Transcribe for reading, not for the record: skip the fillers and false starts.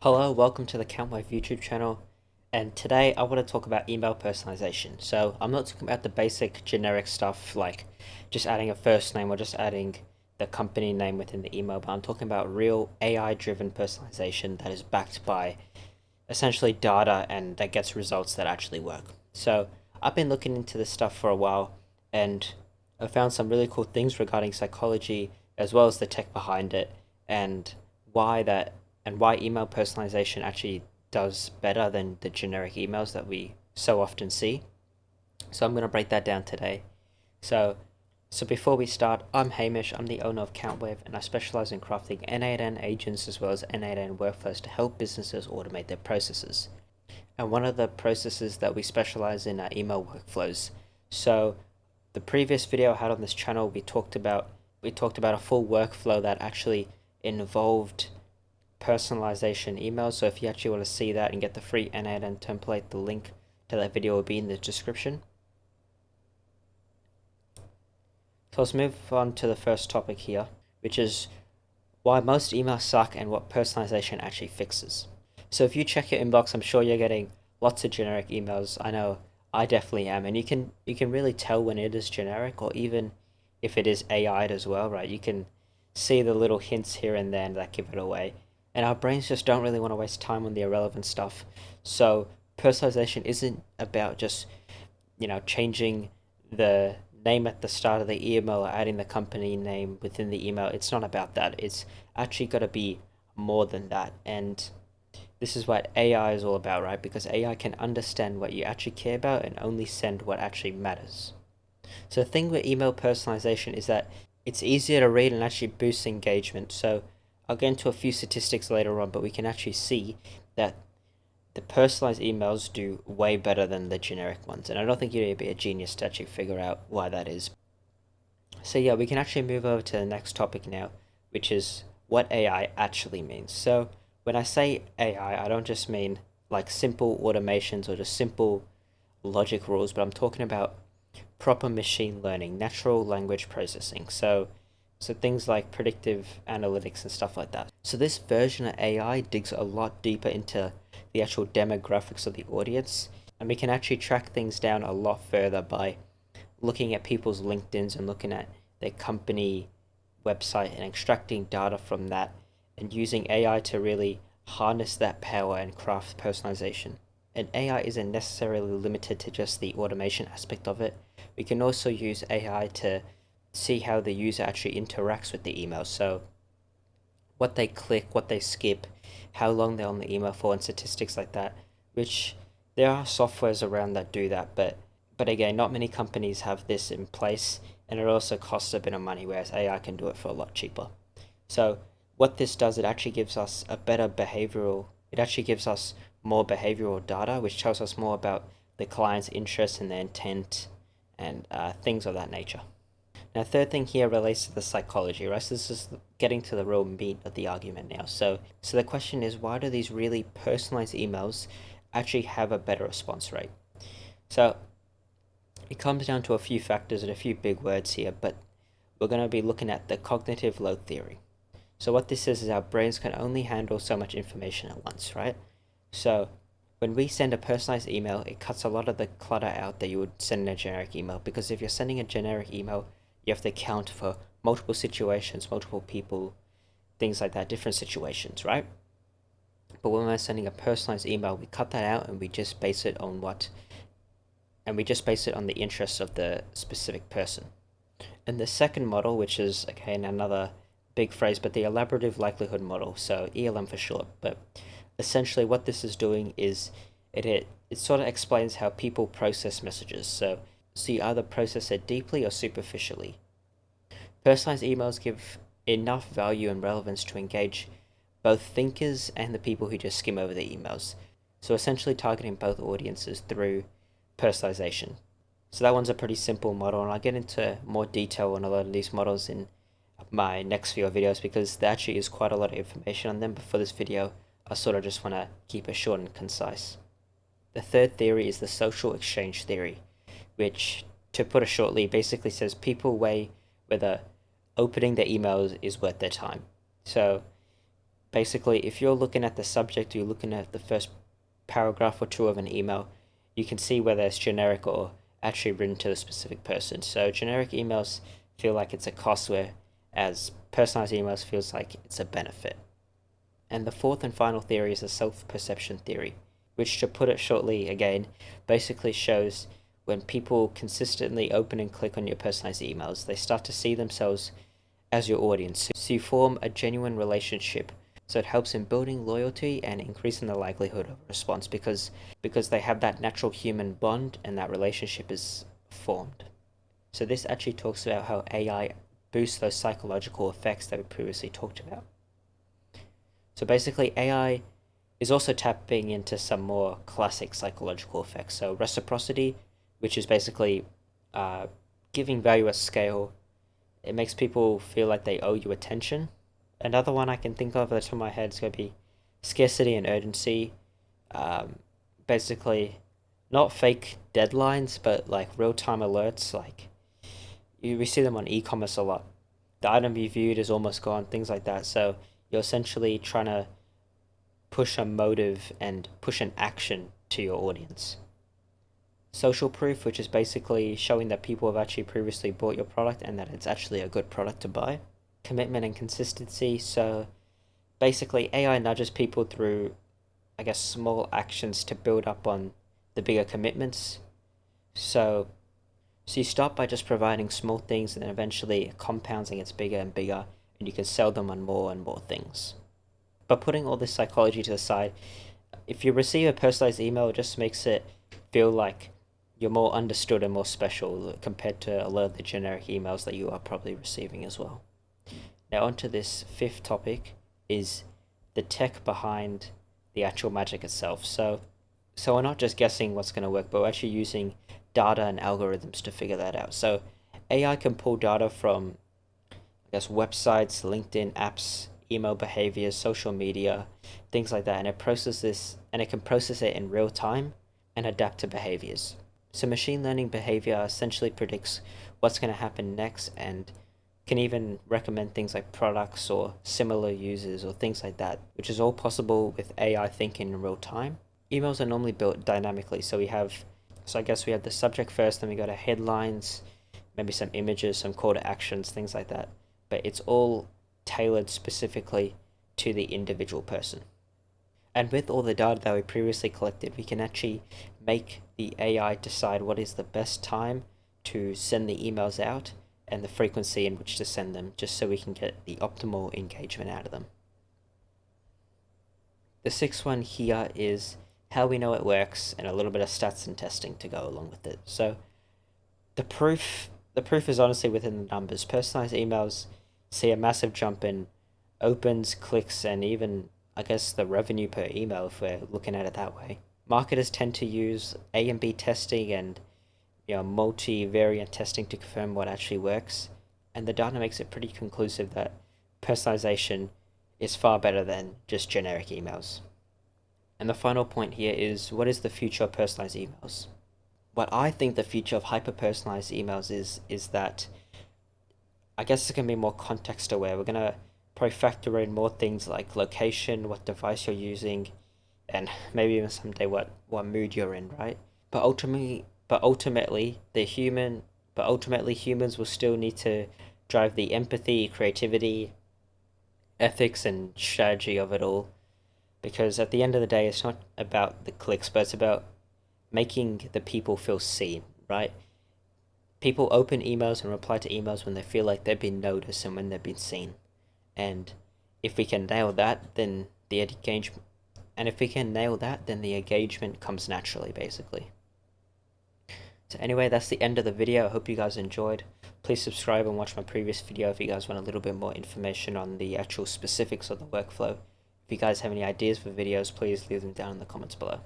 Hello, welcome to the Countwave YouTube channel, and today I want to talk about email personalization. So I'm not talking about the basic generic stuff like just adding a first name or just adding the company name within the email, but I'm talking about real AI-driven personalization that is backed by essentially data and that gets results that actually work. So I've been looking into this stuff for a while, and I found some really cool things regarding psychology as well as the tech behind it, and why that and why email personalization actually does better than the generic emails that we so often see. So I'm going to break that down today. So so before we start, I'm Hamish. I'm the owner of Countwave, and I specialize in crafting N8N agents as well as N8N workflows to help businesses automate their processes. And one of the processes that we specialize in are email workflows. So the previous video I had on this channel, we talked about a full workflow that actually involved personalization emails. So if you actually want to see that and get the free N8N template, the link to that video will be in the description. So let's move on to the first topic here, which is why most emails suck and what personalization actually fixes. So if you check your inbox, I'm sure you're getting lots of generic emails. I know I definitely am, and you can really tell when it is generic or even if it is AI'd as well, right? You can see the little hints here and there that give it away. And our brains just don't really want to waste time on the irrelevant stuff. So personalization isn't about just, changing the name at the start of the email or adding the company name within the email. It's not about that. It's actually got to be more than that. And this is what AI is all about, right? Because AI can understand what you actually care about and only send what actually matters. So the thing with email personalization is that it's easier to read and actually boosts engagement. So I'll get into a few statistics later on, but we can actually see that the personalized emails do way better than the generic ones. And I don't think you need to be a genius to actually figure out why that is. So yeah, we can actually move over to the next topic now, which is what AI actually means. So when I say AI, I don't just mean like simple automations or just simple logic rules, but I'm talking about proper machine learning, natural language processing. So things like predictive analytics and stuff like that. So this version of AI digs a lot deeper into the actual demographics of the audience, and we can actually track things down a lot further by looking at people's LinkedIn's and looking at their company website and extracting data from that and using AI to really harness that power and craft personalization. And AI isn't necessarily limited to just the automation aspect of it. We can also use AI to see how the user actually interacts with the email. So what they click, what they skip, how long they're on the email for, and statistics like that. Which there are softwares around that do that, but again, not many companies have this in place, and it also costs a bit of money, whereas AI can do it for a lot cheaper. So what this does, it actually gives us a better behavioral. It actually gives us more behavioral data, which tells us more about the client's interest and their intent and things of that nature. Now, third thing here relates to the psychology, right? So this is getting to the real meat of the argument now. So the question is, why do these really personalized emails actually have a better response rate? So it comes down to a few factors and a few big words here, but we're going to be looking at the cognitive load theory. So what this is our brains can only handle so much information at once, right? So when we send a personalized email, it cuts a lot of the clutter out that you would send in a generic email. Because if you're sending a generic email, you have to account for multiple situations, multiple people, things like that, different situations, right? But when we're sending a personalized email, we cut that out and we just base it on the interests of the specific person. And the second model, which is again another big phrase, but the elaborative likelihood model, so ELM for short. But essentially what this is doing is it sort of explains how people process messages. So you either process it deeply or superficially. Personalized emails give enough value and relevance to engage both thinkers and the people who just skim over the emails. So essentially targeting both audiences through personalization. So that one's a pretty simple model, and I'll get into more detail on a lot of these models in my next few videos because there actually is quite a lot of information on them. But for this video, I sort of just want to keep it short and concise. The third theory is the social exchange theory, which, to put it shortly, basically says people weigh whether opening their emails is worth their time. So basically, if you're looking at the subject, you're looking at the first paragraph or two of an email, you can see whether it's generic or actually written to the specific person. So generic emails feel like it's a cost, whereas personalized emails feels like it's a benefit. And the fourth and final theory is the self-perception theory, which, to put it shortly again, basically shows when people consistently open and click on your personalized emails, they start to see themselves as your audience. So you form a genuine relationship. So it helps in building loyalty and increasing the likelihood of response because they have that natural human bond and that relationship is formed. So this actually talks about how AI boosts those psychological effects that we previously talked about. So basically, AI is also tapping into some more classic psychological effects. So reciprocity, which is basically giving value at scale. It makes people feel like they owe you attention. Another one I can think of at the top of my head is going to be scarcity and urgency. Basically, not fake deadlines, but like real-time alerts. Like we see them on e-commerce a lot. The item you viewed is almost gone, things like that. So you're essentially trying to push a motive and push an action to your audience. Social proof, which is basically showing that people have actually previously bought your product and that it's actually a good product to buy. Commitment and consistency. So basically, AI nudges people through, I guess, small actions to build up on the bigger commitments. So you start by just providing small things, and then eventually it compounds and gets bigger and bigger, and you can sell them on more and more things. But putting all this psychology to the side, if you receive a personalized email, it just makes it feel like you're more understood and more special compared to a lot of the generic emails that you are probably receiving as well. Now onto this fifth topic is the tech behind the actual magic itself. So we're not just guessing what's going to work, but we're actually using data and algorithms to figure that out. So AI can pull data from, I guess, websites, LinkedIn, apps, email behaviors, social media, things like that, and it can process it in real time and adapt to behaviors. So machine learning behavior essentially predicts what's going to happen next and can even recommend things like products or similar users or things like that, which is all possible with AI thinking in real time. Emails are normally built dynamically, so I guess we have the subject first, then we go to headlines, maybe some images, some call to actions, things like that. But it's all tailored specifically to the individual person. And with all the data that we previously collected, we can actually make the AI decide what is the best time to send the emails out and the frequency in which to send them, just so we can get the optimal engagement out of them. The sixth one here is how we know it works and a little bit of stats and testing to go along with it. So the proof is honestly within the numbers. Personalized emails see a massive jump in opens, clicks, and even, I guess, the revenue per email if we're looking at it that way. Marketers tend to use A and B testing and multivariate testing to confirm what actually works, and the data makes it pretty conclusive that personalization is far better than just generic emails. And the final point here is, what is the future of personalized emails? What I think the future of hyper-personalized emails is that, I guess it's going to be more context aware. We're going to probably factor in more things like location, what device you're using, and maybe even someday what mood you're in, right? But ultimately humans will still need to drive the empathy, creativity, ethics, and strategy of it all. Because at the end of the day, it's not about the clicks, but it's about making the people feel seen, right? People open emails and reply to emails when they feel like they've been noticed and when they've been seen. And if we can nail that, then the engagement comes naturally, basically. So anyway, that's the end of the video. I hope you guys enjoyed. Please subscribe and watch my previous video if you guys want a little bit more information on the actual specifics of the workflow. If you guys have any ideas for videos, please leave them down in the comments below.